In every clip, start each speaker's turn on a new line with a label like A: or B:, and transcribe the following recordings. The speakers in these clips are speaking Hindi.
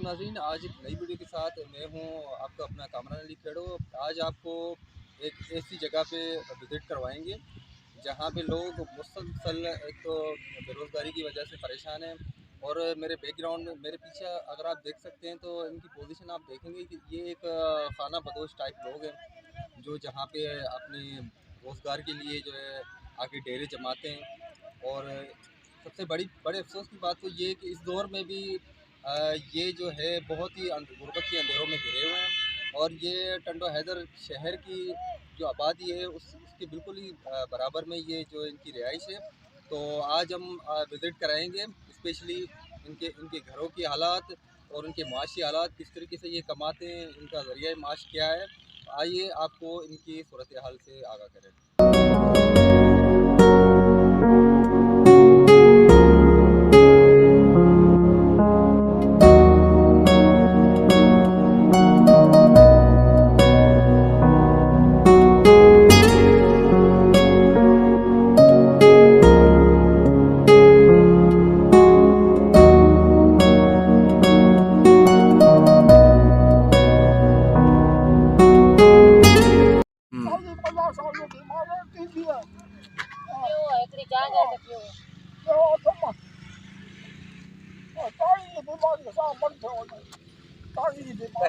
A: नाज़रीन, आज एक नई वीडियो के साथ मैं हूँ आपका अपना कामरान अली खेड़ो। आज आपको एक ऐसी जगह पे विज़िट करवाएंगे जहाँ पे लोग मुसलसल एक तो बेरोज़गारी की वजह से परेशान हैं। और मेरे बैकग्राउंड में मेरे पीछे अगर आप देख सकते हैं तो इनकी पोजीशन आप देखेंगे कि ये एक खाना बदोश टाइप लोग हैं जो जहाँ पे अपने रोज़गार के लिए जो है आके डेरे जमाते हैं। और सबसे बड़े अफसोस की बात तो ये है कि इस दौर में भी ये जो है बहुत ही गुर्बत के अंधेरों में घिरे हुए हैं। और ये टंडो हैदर शहर की जो आबादी है उसके बिल्कुल ही बराबर में ये जो इनकी रिहाइश है। तो आज हम विज़िट कराएंगे स्पेशली इनके इनके घरों की हालात और उनके माशी हालात, किस तरीके से ये कमाते हैं, इनका ज़रिया माश क्या है। आइए आपको इनकी सूरत हाल से आगाह करें।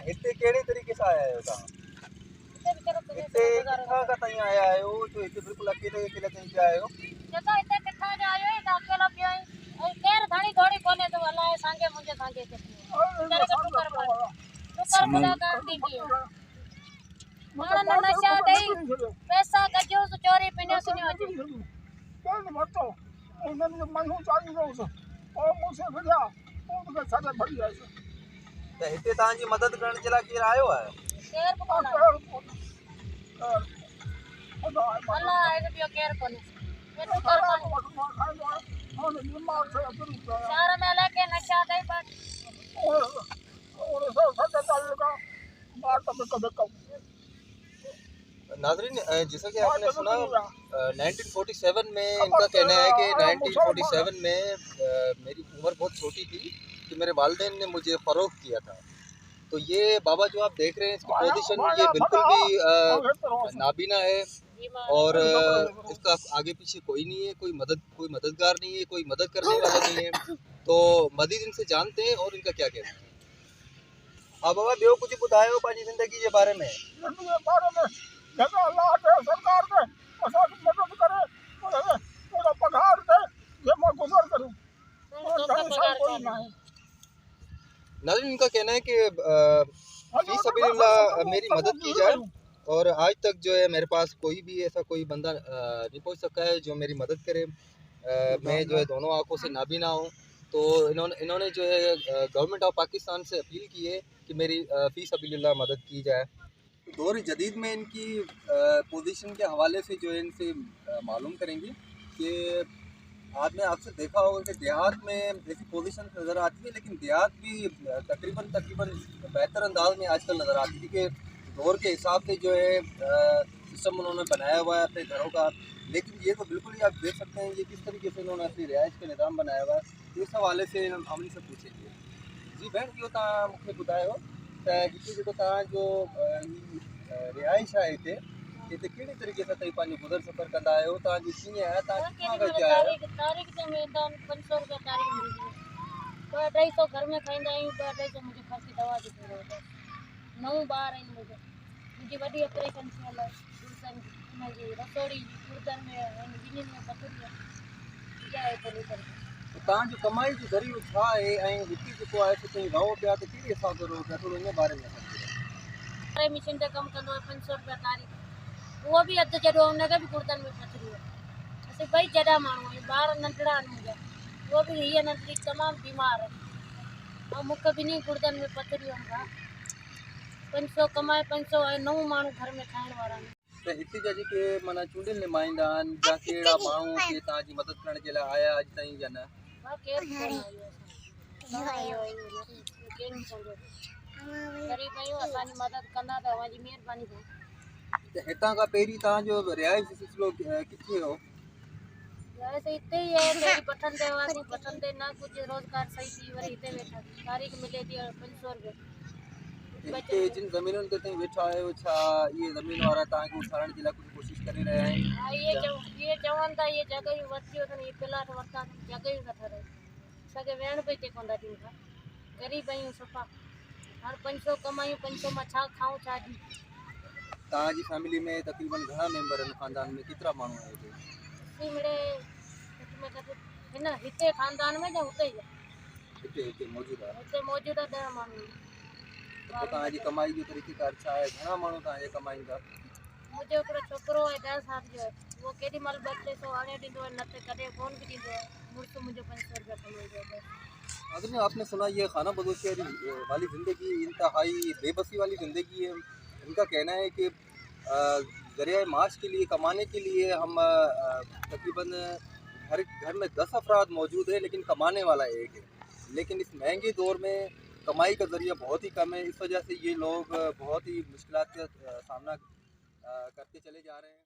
A: हिते कहिड़े तरीक़े सां आया आहियो तव्हां? हिते किथां खां ताईं आया आहियो जो हिते बिल्कुलु अकेले अकेले ताईं पिया आहियो?
B: जतो हिते किथां जा आयो त अकेला पियो ऐं केर धणी थोड़ी कोने तो अलाए सांगे मुंहिंजे सांगे के तेरे को टुकर पड़ा कर दी पियो माण्हुनि न नशा ॾेई पैसा कजो चोरी पिनियो सुनियो अचे
C: केरु वरितो उन्हनि जो मनु चाहींदोसि पोइ मूंखे मिलिया पोइ मूंखे छॾे भॼी वियसि।
A: त हिते तव्हांजी मदद करण जे लाइ केरु आयो आहे?
B: केर बि कोन अल्लाह आहे पियो केर कोने शहर में लेके नशा ॾेई बस
A: नाज़रीन, जैसा कि आपने सुना 1947 में इनका कहना है कि 1947 में मेरी उम्र बहुत छोटी थी कि मेरे वालिदैन ने मुझे फ़रोख्त किया था। तो ये बाबा जो आप देख रहे हैं इसकी पोजीशन ये बिल्कुल भी नाबीना है और इसका आगे पीछे कोई नहीं है, कोई मददगार नहीं है, कोई मदद करने वाला नहीं है। तो मजीद इनसे जानते हैं और इनका क्या कहना है। हाँ बाबा, ॿियो कुछ ॿुधायो पंहिंजी ज़िंदगी के बारे में।
C: सरकार दे असांखे मदद करे पूरा पघार दे जे मां गुज़र करूं कोई ना है।
A: नाज़रीन, इनका कहना है कि फी सबिलिल्लाह मेरी मदद की जाए और आज तक जो है मेरे पास कोई भी ऐसा कोई बंदा नहीं पहुंच सका है जो मेरी मदद करे। मैं जो है दोनों आंखों से नाबीना हूँ। तो इन्होंने जो है गवर्नमेंट ऑफ पाकिस्तान से अपील की है कि मेरी फी सबिलिल्लाह मदद की जाए। दौर जदीद में इनकी पोजीशन के हवाले से जो है इनसे मालूम करेंगे कि आपने आपसे देखा होगा कि देहात में ऐसी पोजीशन नज़र आती है, लेकिन देहात भी तकरीबन बेहतर अंदाज में आजकल नज़र आती है कि दौर के हिसाब से जो है सिस्टम उन्होंने बनाया हुआ है अपने घरों का। लेकिन ये तो बिल्कुल ही आप देख सकते हैं ये किस तरीके से इन्होंने अपनी रिहाइश का निज़ाम बनाया हुआ है। इस हवाले से हम इनसे पूछेंगे। जी बहन, इहो तव्हां मूंखे ॿुधायो त हिते जेको तव्हां जो रिहाइश आहे हिते कहिड़े तरीक़े सां तव्हां पंहिंजो गुज़र सफ़र कंदा आहियो? तव्हांजी कीअं आहे? तव्हां किथां खां हिते आहियो?
B: तारीख़ जो मैदान 500 रुपया तारीख़ मिलंदी है 200-250 घर में खाईंदा आहियूं 200-250 मुंहिंजे ख़र्च दवा जो पूरो हो 9 ॿार आहिनि मुंहिंजी वॾी ऑपरेशन थियल आहे हुनजी रसोड़ी गुर्दनि में ॿिन्हिनि में पथरी आहे इहा आहे पोलीस।
A: तव्हांजो कमाई जो ज़रियो छा आहे ऐं हिते जेको आहे त तव्हां रहो पिया त कहिड़े हिसाब सां रहो पिया, थोरो इन बारे में
B: मशीन ते कमु कंदो आहे 500 रुपया तारीख़ उहो बि अधु जॾो हुनखे बि गुर्दनि में पथरी आहे। असीं ॿई जॾा माण्हू आहियूं, ॿार नंढड़ा आहिनि मुंहिंजा, उहो बि हीअ नंढड़ी तमामु बीमार आहे ऐं मूंखे ॿिन्ही गुर्दनि में पथरियूं आहिनि। 500 कमाए 500 आहे 9 माण्हू घर में खाइण वारा आहिनि।
A: त हिते जा जेके माना चूंडियल नुमाइंदा आहिनि या कहिड़ा माण्हू के तव्हांजी मदद करण जे लाइ आया अॼु ताईं या न?
B: गरीब आहियूं, असांजी मदद कंदा त तव्हांजी महिरबानी थिए।
A: त हितां खां पहिरीं तव्हांजो रिहाइश जो सिलसिलो किथे हो?
B: ऐसे इतने ही है मेरी पसंद है वासी पसंद है ना कुछ रोजगार सही थी वरी इतने बैठा तारीख मिले थी 500 रुपये
A: इनके जिन ज़मीनों ते तई वेठा आहियो छा ये ज़मीन वारा तव्हांखे उठाइण जे लाइ कुझु कोशिशि करे रहिया आहिनि?
B: ये चवनि था ये जॻहियूं वठी वठनि ये प्लाट वरिता जॻहियूं नथा रहे असांखे वेहण बि हिते कोन था ॾियूं था ग़रीब आहियूं सफ़ा हाणे 500 कमायूं 500 मां छा खाऊं छा ॾियूं
A: तव्हांजी फैमिली में तक़रीबन घणा मेंबर आहिनि ख़ानदान में केतिरा माण्हू आहियो हिते?
B: इसी मिड़े हिन हिते ख़ानदान में या हुते ई आहे
A: हिते मौजूदु आहे
B: हिते मौजूदु आहे 10 माण्हू
A: त पोइ तव्हांजी कमाई जो तरीक़ेकार छा आहे? घणा माण्हू तव्हां हे कमाईंदा?
B: मुंहिंजो हिकिड़ो छोकिरो आहे 10 साल जो आहे उहो केॾी महिल 200-300 आणे ॾींदो आहे न त कॾहिं कोन बि ॾींदो आहे मुड़ुसु मुंहिंजो 500 रुपया कमाईंदो आहे
A: नाज़रीन आपने सुना ये खाना बदोशी वाली ज़िंदगी इंतहाई बेबसी वाली ज़िंदगी है। इनका कहना है कि ज़रिया माश के लिए कमाने के लिए हम तकरीबन घर में 10 अफराद मौजूद है लेकिन कमाने वाला एक है। लेकिन इस महंगे दौर में कमाई का ज़रिया बहुत ही कम है, इस वजह से ये लोग बहुत ही मुश्किलात का सामना करते चले जा रहे हैं।